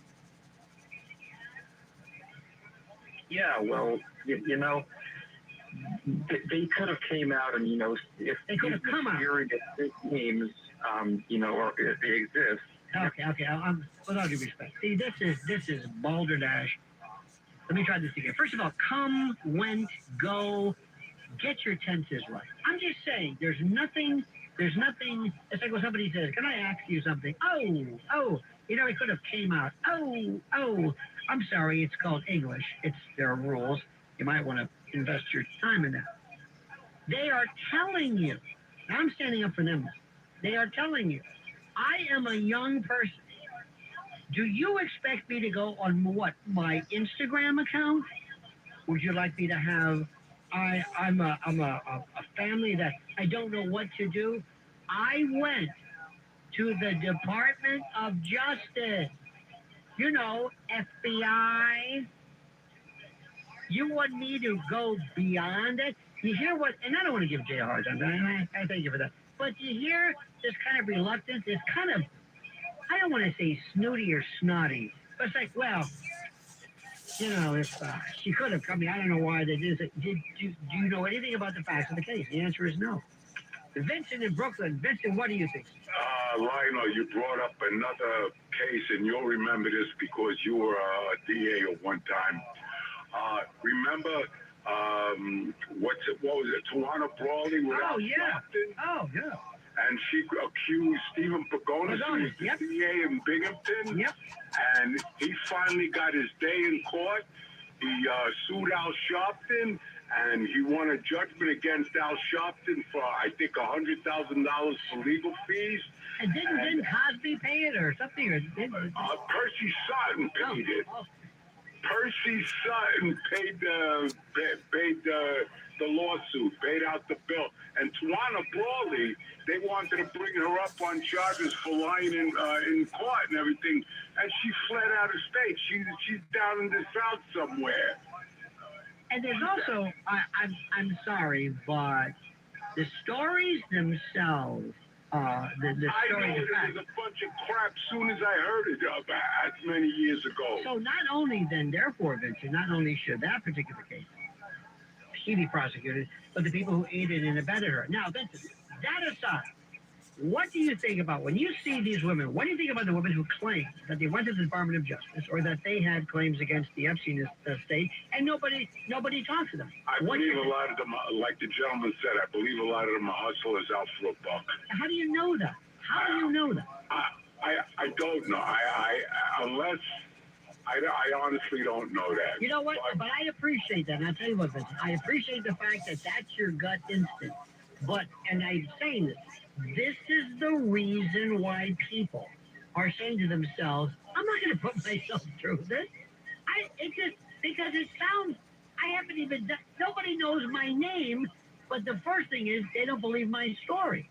Yeah, well, you know, they could have came out and, you know, if They could have come out. mysterious names, you know, or if they exist. Okay. With all due respect, see, this is balderdash. Let me try this again. First of all, come, went, go, get your tenses right. I'm just saying, there's nothing. It's like when somebody says, "Can I ask you something?" Oh, you know, it could have came out. Oh, I'm sorry. It's called English. There are rules. You might want to invest your time in that. They are telling you. Now I'm standing up for them. They are telling you. I am a young person. Do you expect me to go on my Instagram account? Would you like me to have? I'm a family that I don't know what to do. I went to the Department of Justice. You know, FBI. You want me to go beyond it? You hear what? And I don't want to give Jay a hard time. I thank you for that. But you hear this kind of reluctance, this kind of, I don't want to say snooty or snotty, but it's like, well, you know, if she could have come here, I don't know why they did it. Do you know anything about the facts of the case? The answer is no. Vincent in Brooklyn. Vincent, what do you think? Lionel, you brought up another case, and you'll remember this because you were a DA at one time. Remember, what was it, Tawana Brawley? Oh, yeah. Oh, yeah. And she accused Stephen Pagonis, who was the yep. DA in Binghamton. Yep. And he finally got his day in court. He sued Al Sharpton, and he won a judgment against Al Sharpton for, I think, $100,000 for legal fees. And didn't Cosby pay it or something? Or Percy Sutton paid it. Oh. Percy Sutton paid the lawsuit, paid out the bill. And Tawana Brawley, they wanted to bring her up on charges for lying in court and everything, and she fled out of state. She's down in the South somewhere. And there's also, I'm sorry, but the stories themselves, the I stories know it of fact. was a bunch of crap as soon as I heard it as many years ago. So not only then, therefore, Vincent, not only should that particular case she be prosecuted, but the people who aided and abetted her. Now, Vincent, that aside, what do you think about when you see these women? What do you think about the women who claim that they went to the Department of Justice or that they had claims against the Epstein estate and nobody talks to them? I believe a lot of them, like the gentleman said, I believe a lot of them are hustlers out for a buck. How do you know that? How do you know that? I don't know. I honestly don't know that. You know what? But I appreciate that. And I'll tell you what, Vincent. I appreciate the fact that that's your gut instinct. But, and I'm saying this is the reason why people are saying to themselves, I'm not going to put myself through this. Because it sounds, I haven't even done, nobody knows my name, but the first thing is they don't believe my story.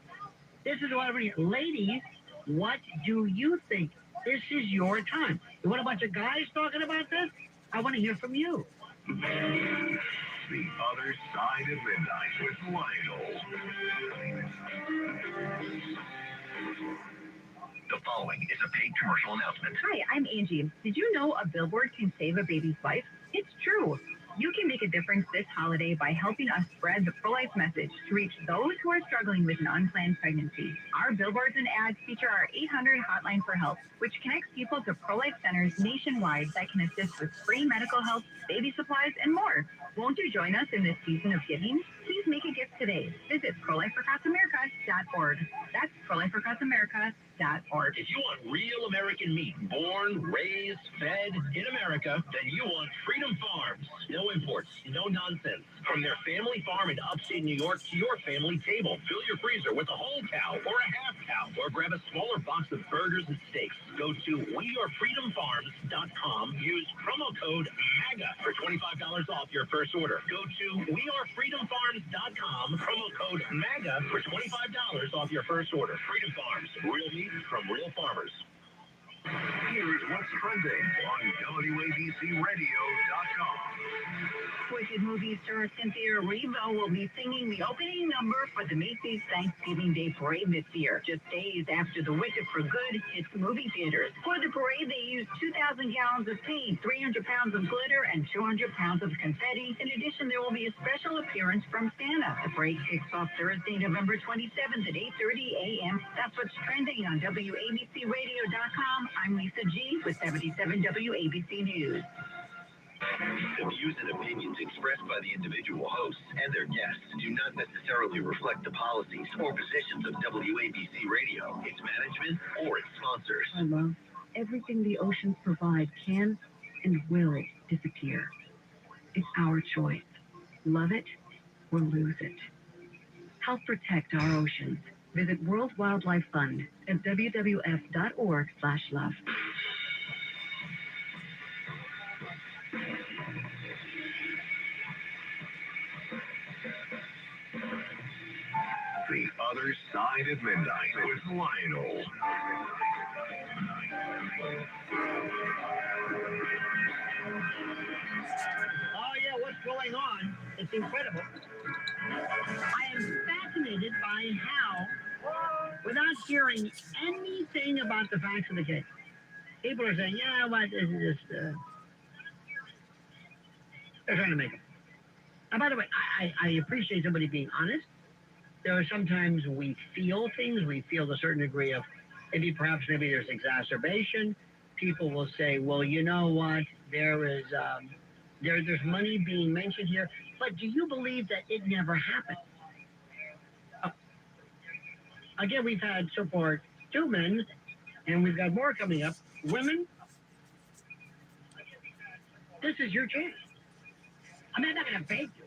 This is what ladies, what do you think? This is your time. You want a bunch of guys talking about this? I want to hear from you. The Other Side of Midnight with Lionel. The following is a paid commercial announcement. Hi, I'm Angie. Did you know a billboard can save a baby's life? It's true. You can make a difference this holiday by helping us spread the pro-life message to reach those who are struggling with an unplanned pregnancy. Our billboards and ads feature our 800 hotline for help, which connects people to pro-life centers nationwide that can assist with free medical help, baby supplies, and more. Won't you join us in this season of giving? Please make a gift today. Visit prolifeacrossamerica.org. That's prolifeacrossamerica.org. If you want real American meat, born, raised, fed in America, then you want Freedom Farms. No imports, no nonsense. From their family farm in upstate New York to your family table. Fill your freezer with a whole cow or a half cow, or grab a smaller box of burgers and steaks. Go to wearefreedomfarms.com. Use promo code MAGA for $25 off your first order. Go to wearefreedomfarms.com. Promo code MAGA for $25 off your first order. Freedom Farms, real meat from real farmers. Here's what's trending on WABCRadio.com. Wicked movie star Cynthia Erivo will be singing the opening number for the Macy's Thanksgiving Day Parade this year, just days after the Wicked for Good hits the movie theaters. For the parade, they used 2,000 gallons of paint, 300 pounds of glitter, and 200 pounds of confetti. In addition, there will be a special appearance from Santa. The parade kicks off Thursday, November 27th at 8:30 a.m. That's what's trending on WABCRadio.com. I'm Lisa G. with 77 WABC News. The views and opinions expressed by the individual hosts and their guests do not necessarily reflect the policies or positions of WABC Radio, its management, or its sponsors. I love everything the oceans provide can and will disappear. It's our choice. Love it or lose it. Help protect our oceans. Visit World Wildlife Fund at WWF.org/love. The Other Side of Midnight with Lionel. Oh, yeah, what's going on? It's incredible. I am fascinated by how, without hearing anything about the facts of the case, people are saying, yeah, what, this is just, they're trying to make it. And by the way, I appreciate somebody being honest. There are sometimes we feel things, we feel a certain degree of, maybe there's exacerbation. People will say, well, you know what, there's money being mentioned here, but do you believe that it never happened? Again, we've had so far 2 men, and we've got more coming up. Women, this is your chance. I mean, I'm not going to beg you.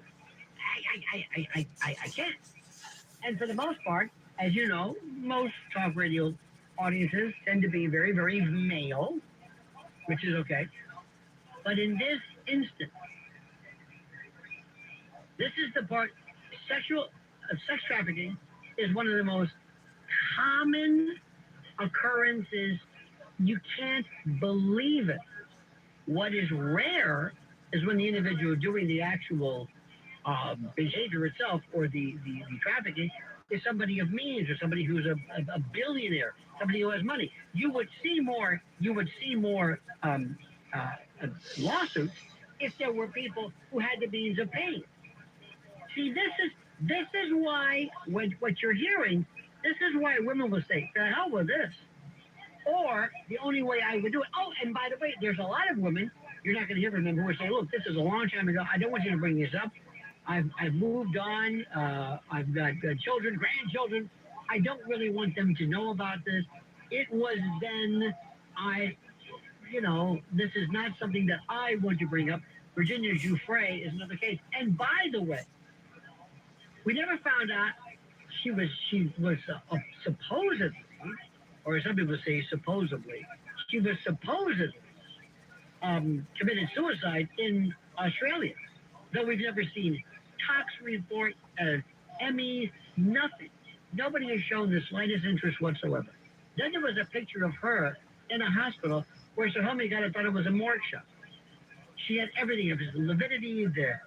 I can't. And for the most part, as you know, most talk radio audiences tend to be very, very male, which is okay. But in this instance, this is the part, sex trafficking is one of the most common occurrences. You can't believe it. What is rare is when the individual doing the actual behavior itself or the trafficking is somebody of means or somebody who's a billionaire, somebody who has money. You would see more lawsuits if there were people who had the means of paying. See, this is why what you're hearing, this is why women will say, the hell with this. Or the only way I would do it. Oh, and by the way, there's a lot of women, you're not going to hear from them, who are saying, look, this is a long time ago. I don't want you to bring this up. I've moved on. I've got children, grandchildren. I don't really want them to know about this. It was then. This is not something that I want to bring up. Virginia Giuffre is another case. And by the way, we never found out she was supposedly, or some people say supposedly, she was supposedly committed suicide in Australia. Though we've never seen tox report, Emmys, nothing. Nobody has shown the slightest interest whatsoever. Then there was a picture of her in a hospital where so help me God, I thought it was a morgue shot. She had everything. It was the lividity, the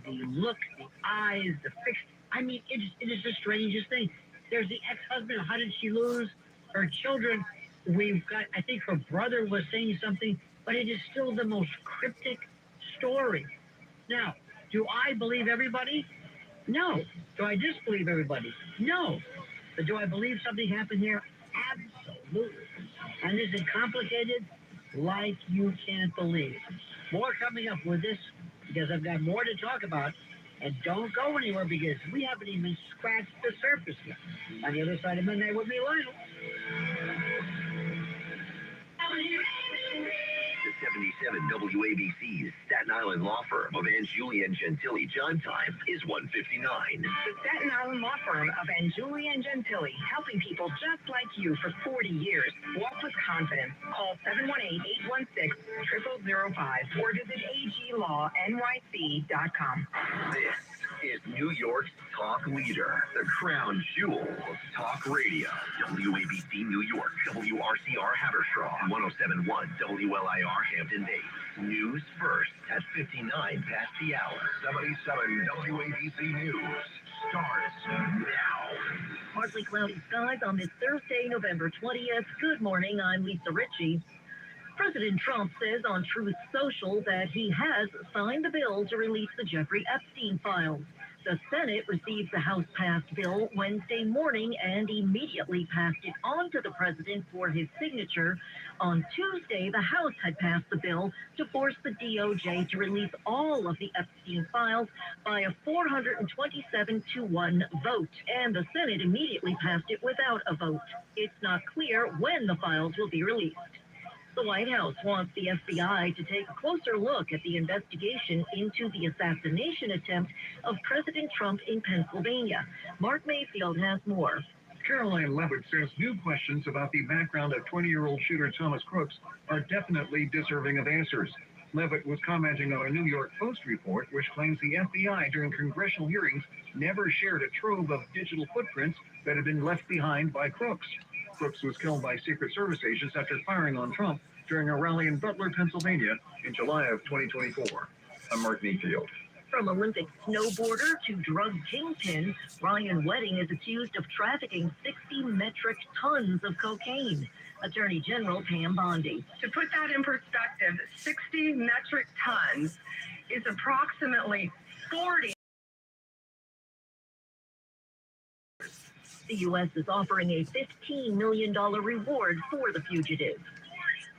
look, the eyes, the fixed. I mean, it is the strangest thing. There's the ex-husband. How did she lose her children? We've got, I think her brother was saying something, but it is still the most cryptic story. Now, do I believe everybody? No. Do I disbelieve everybody? No. But do I believe something happened here? Absolutely. And is it complicated? Like you can't believe. More coming up with this, because I've got more to talk about. And don't go anywhere, because we haven't even scratched the surface yet. On the other side of midnight with me, Lionel. The 77 WABC's Staten Island law firm of Anjuli and Gentili John Time is 1:59. The Staten Island law firm of Anjuli and Gentili, helping people just like you for 40 years. Walk with confidence. Call 718-816-0005 or visit aglawnyc.com. This is New York's talk leader, the crown jewel of talk radio. WABC New York, WRCR Haverstraw, 107.1 WLIR Hampton Bays. News first at 59 past the hour. 77 WABC News starts now. Partly cloudy skies on this Thursday, November 20th. Good morning, I'm Lisa Ritchie. President Trump says on Truth Social that he has signed the bill to release the Jeffrey Epstein files. The Senate received the House-passed bill Wednesday morning and immediately passed it on to the president for his signature. On Tuesday, the House had passed the bill to force the DOJ to release all of the Epstein files by a 427-1 vote, and the Senate immediately passed it without a vote. It's not clear when the files will be released. The White House wants the FBI to take a closer look at the investigation into the assassination attempt of President Trump in Pennsylvania. Mark Mayfield has more. Caroline Levitt says new questions about the background of 20-year-old shooter Thomas Crooks are definitely deserving of answers. Levitt was commenting on a New York Post report which claims the FBI during congressional hearings never shared a trove of digital footprints that had been left behind by Crooks. Crooks was killed by Secret Service agents after firing on Trump during a rally in Butler, Pennsylvania in July of 2024. I'm Mark Mayfield. From Olympic snowboarder to drug kingpin, Ryan Wedding is accused of trafficking 60 metric tons of cocaine. Attorney General Pam Bondi. To put that in perspective, 60 metric tons is approximately 40. The U.S. is offering a $15 million reward for the fugitive.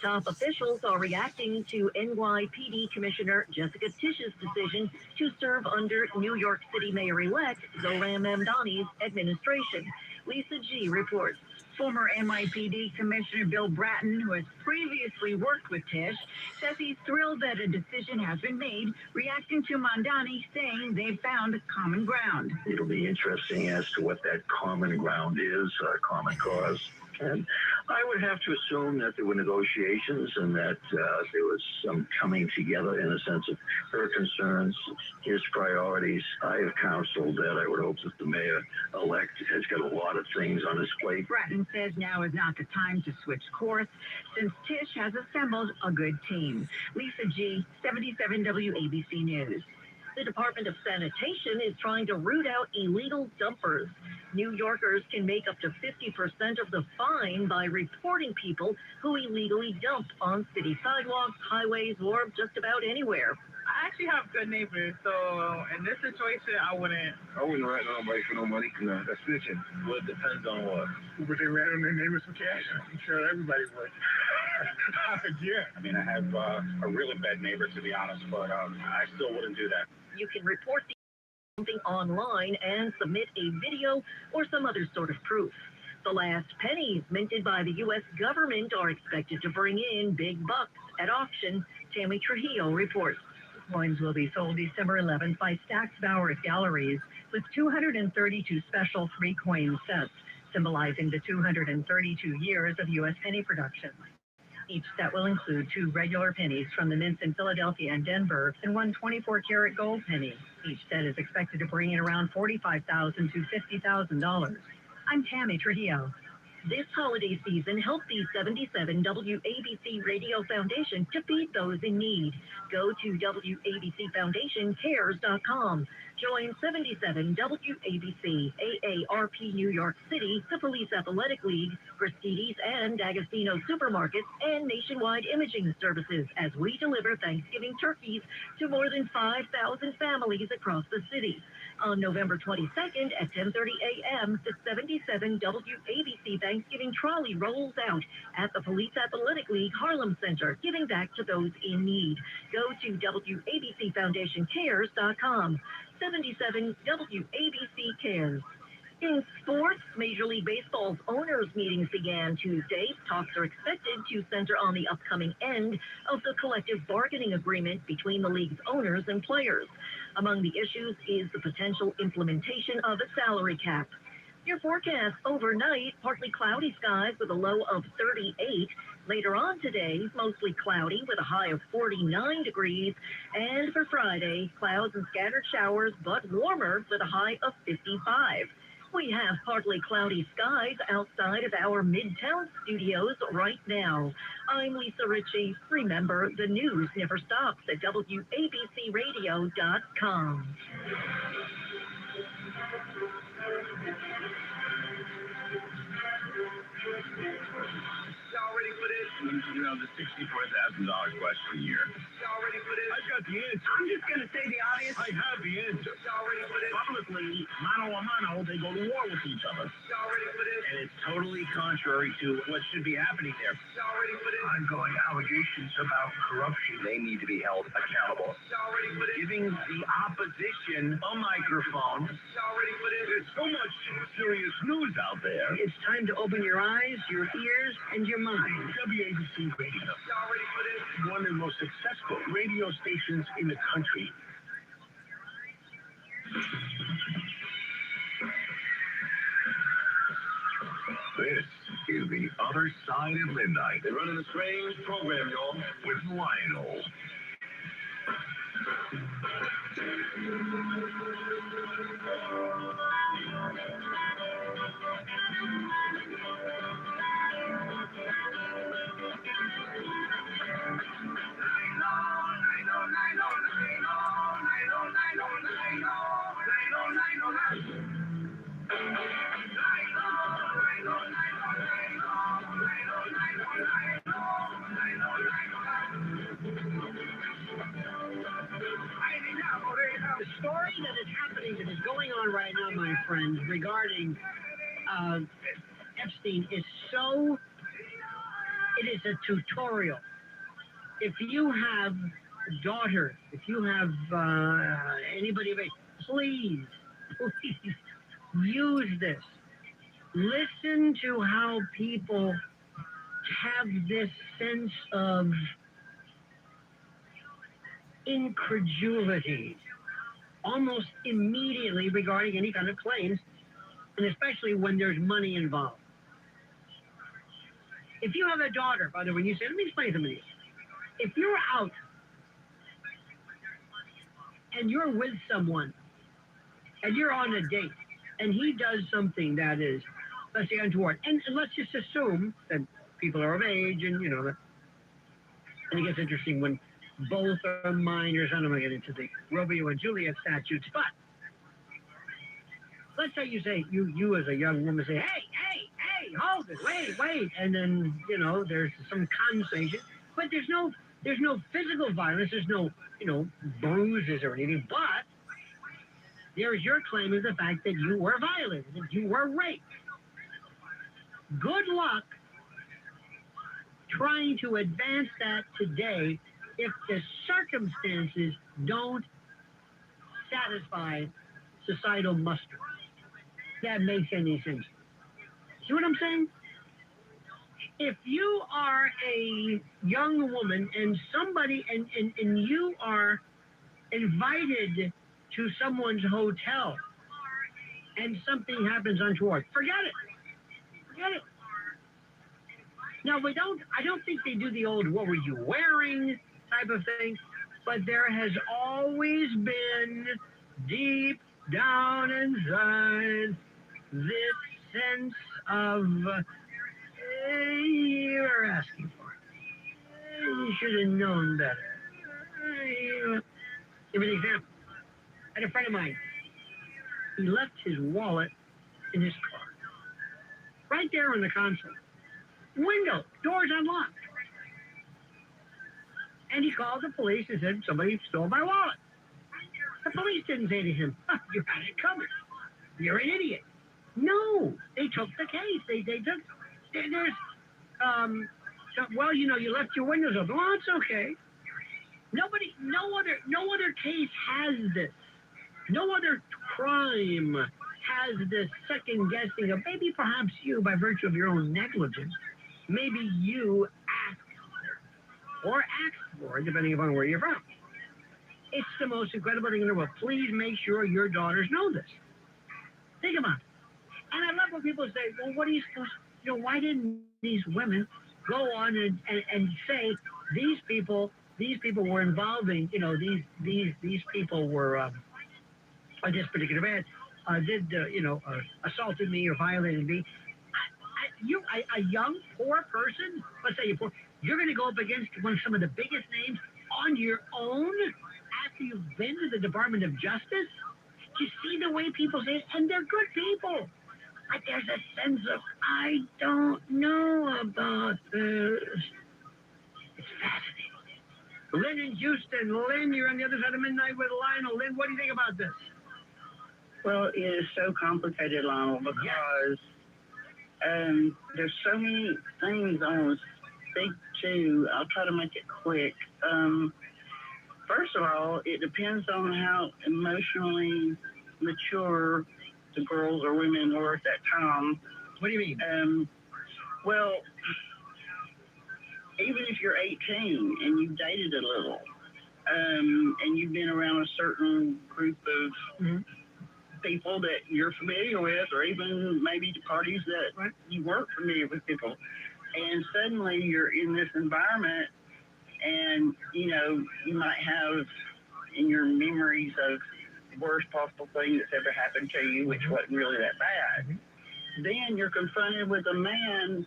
Top officials are reacting to NYPD Commissioner Jessica Tisch's decision to serve under New York City Mayor-elect Zohran Mamdani's administration. Lisa G. reports. Former NYPD Commissioner Bill Bratton, who has previously worked with Tisch, says he's thrilled that a decision has been made, reacting to Mamdani saying they've found common ground. It'll be interesting as to what that common ground is, common cause. And I would have to assume that there were negotiations and that there was some coming together in a sense of her concerns, his priorities. I have counseled that I would hope that the mayor-elect has got a lot of things on his plate. Bratton says now is not the time to switch course since Tisch has assembled a good team. Lisa G., 77 WABC News. The Department of Sanitation is trying to root out illegal dumpers. New Yorkers can make up to 50% of the fine by reporting people who illegally dump on city sidewalks, highways, or just about anywhere. I actually have good neighbors, so in this situation, I wouldn't write nobody for no money. No, that's snitching. Well, it depends on what. Would they rat on their neighbors for cash? I'm sure everybody would. Yeah. I mean, I have a really bad neighbor, to be honest, but I still wouldn't do that. You can report something online and submit a video or some other sort of proof. The last pennies minted by the U.S. government are expected to bring in big bucks at auction. Tammy Trujillo reports. Coins will be sold December 11th by Stack's Bowers Galleries with 232 special 3-coin sets, symbolizing the 232 years of U.S. penny production. Each set will include 2 regular pennies from the mints in Philadelphia and Denver and 1 24-karat gold penny. Each set is expected to bring in around $45,000 to $50,000. I'm Tammy Trujillo. This holiday season, help the 77 WABC Radio Foundation to feed those in need. Go to WABCFoundationCares.com. Join 77 WABC, AARP New York City, the Police Athletic League, Gristedes and D'Agostino Supermarkets, and Nationwide Imaging Services as we deliver Thanksgiving turkeys to more than 5,000 families across the city. On November 22nd at 10:30 a.m., the 77 WABC Thanksgiving Trolley rolls out at the Police Athletic League Harlem Center, giving back to those in need. Go to WABCFoundationCares.com. 77 WABC Cares. In sports, Major League Baseball's owners' meetings began Tuesday. Talks are expected to center on the upcoming end of the collective bargaining agreement between the league's owners and players. Among the issues is the potential implementation of a salary cap. Your forecast overnight, partly cloudy skies with a low of 38. Later on today, mostly cloudy with a high of 49 degrees. And for Friday, clouds and scattered showers, but warmer with a high of 55. We have partly cloudy skies outside of our Midtown studios right now. I'm Lisa Ritchie. Remember, the news never stops at WABCRadio.com. Y'all ready for this? You know, the $64,000 question here. Y'all ready for this? I got the answer. I'm just going to say the audience. I have the answer. Y'all ready for this? Publicly, mano a mano, they go to war with each other. Y'all ready for this? And it's totally contrary to what should be happening there. Y'all ready for this? Ongoing allegations about corruption. They need to be held accountable. Y'all ready for this? Giving the opposition a microphone. Y'all ready for this? There's so much serious news out there. It's time to open your eyes, your ears, and your mind. WABC Radio. Y'all ready for this? One of the most successful radio stations in the country. This is The Other Side of Midnight. They're running a strange program, y'all, with Lionel. The story that is happening, that is going on right now, my friends, regarding Epstein is so, it is a tutorial. If you have a daughter, if you have anybody of age, please use this. Listen to how people have this sense of incredulity almost immediately regarding any kind of claims, and especially when there's money involved. If you have a daughter, by the way, you say, let me explain something to you. If you're out and you're with someone and you're on a date and he does something that is, let's say, untoward, and let's just assume that people are of age and, you know, and it gets interesting when both are minors. I don't want to get into the Romeo and Juliet statutes, but let's say you say, you as a young woman say, hey, hold it, wait, and then, you know, there's some conversation, but there's no physical violence, there's no, you know, bruises or anything, but there's your claim of the fact that you were violated, that you were raped. Good luck trying to advance that today if the circumstances don't satisfy societal muster. That makes any sense. See what I'm saying? If you are a young woman and somebody, and you are invited to someone's hotel and something happens untoward, forget it. Forget it. Now, I don't think they do the old, what were you wearing type of thing, but there has always been deep down inside this sense of, you're asking for it. You should have known better. Give an example. I had a friend of mine. He left his wallet in his car. Right there on the console. Window, doors unlocked. And he called the police and said, somebody stole my wallet. The police didn't say to him, you had it coming. You're an idiot. No, they took the case. They took, there's, well, you know, you left your windows open. Well, it's okay. No other case has this. No other crime has this second guessing of maybe perhaps you, by virtue of your own negligence, maybe you asked for, depending upon where you're from. It's the most incredible thing in the world. Please make sure your daughters know this. Think about it. And I love when people say, well, what are you supposed to, why didn't these women go on and say these people were involving, these people were, on this particular man, assaulted me or violated me. A young, poor person, let's say you're poor, you're going to go up against some of the biggest names on your own after you've been to the Department of Justice? You see the way people say it, and they're good people. But there's a sense of, I don't know about this. It's fascinating. Lynn in Houston. Lynn, you're on the other side of midnight with Lionel. Lynn, what do you think about this? Well, it is so complicated, Lionel, because there's so many things I want to speak to. I'll try to make it quick. First of all, it depends on how emotionally mature the girls or women were at that time. What do you mean? Well, even if you're 18 and you've dated a little, and you've been around a certain group of people that you're familiar with, or even maybe the parties that you weren't familiar with people, and suddenly you're in this environment, and you might have in your memories of the worst possible thing that's ever happened to you, which wasn't really that bad. Then you're confronted with a man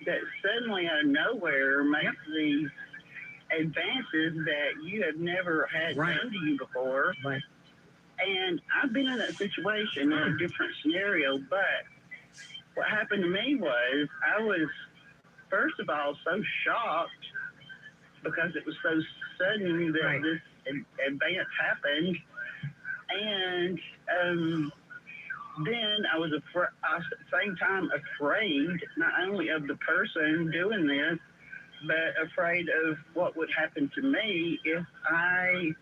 that suddenly out of nowhere makes these advances that you have never had done to you before. And I've been in that situation in a different scenario, but what happened to me was I was, first of all, so shocked because it was so sudden that this advance happened. And then I was at the same time afraid, not only of the person doing this, but afraid of what would happen to me if I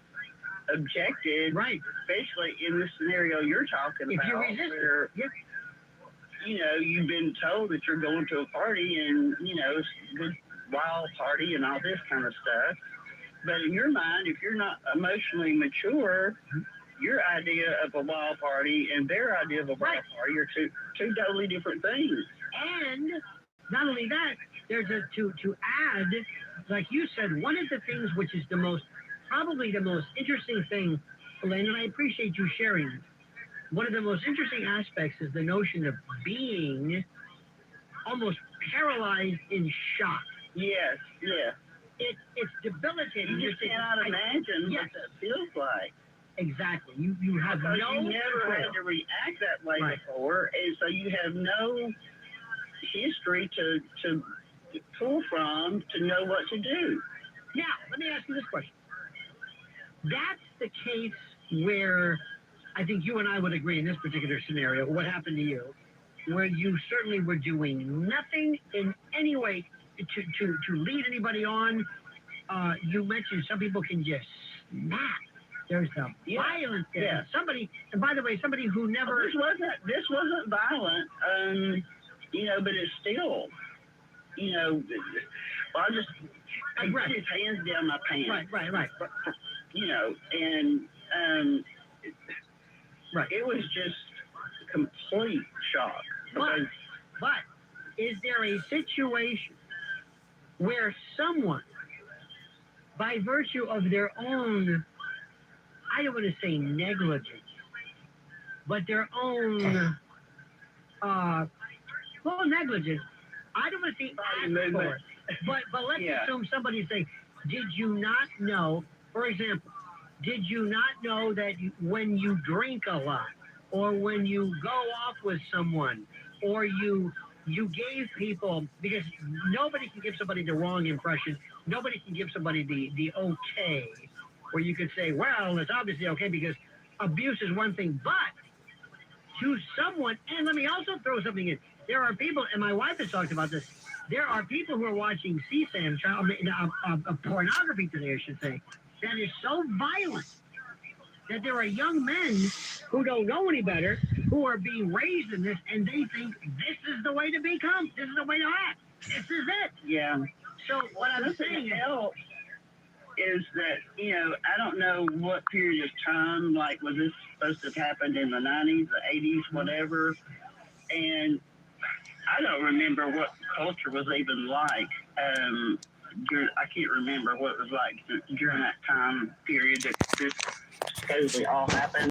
objected, especially in the scenario you're talking about, where you've been told that you're going to a party and it's a good wild party and all this kind of stuff. But in your mind, if you're not emotionally mature, your idea of a wild party and their idea of a wild party are two totally different things. And not only that, there's to add, like you said, one of the things which is probably the most interesting thing, Elaine, and I appreciate you sharing it. One of the most interesting aspects is the notion of being almost paralyzed in shock. Yes. It's debilitating. You just cannot imagine what that feels like. Exactly. You have because no you never control. had to react that way before, and so you have no history to pull from to know what to do. Now, let me ask you this question. That's the case where I think you and I would agree in this particular scenario, what happened to you, where you certainly were doing nothing in any way to lead anybody on. You mentioned some people can just snap. There's a violence there. Yeah. Somebody, and by the way, somebody who never... This wasn't violent, but it's still, I put his hands down my pants. Right. It was just complete shock. But is there a situation where someone, by virtue of their own, I don't want to say negligence, but their own, negligence, I don't want to say act for it, but let's assume somebody say, did you not know, for example, did you not know that when you drink a lot, or when you go off with someone, or you gave people, because nobody can give somebody the wrong impression, nobody can give somebody the okay, where you could say, well, it's obviously okay because abuse is one thing, but to someone, and let me also throw something in, there are people, and my wife has talked about this, there are people who are watching CSAM, pornography today, I should say, that is so violent that there are young men who don't know any better, who are being raised in this, and they think this is the way to become, this is the way to act, this is it. Yeah. So what I'm saying is that, I don't know what period of time, like, was this supposed to have happened in the 90s, the 80s, whatever, And I don't remember what culture was even like. I can't remember what it was like during that time period that this supposedly all happened.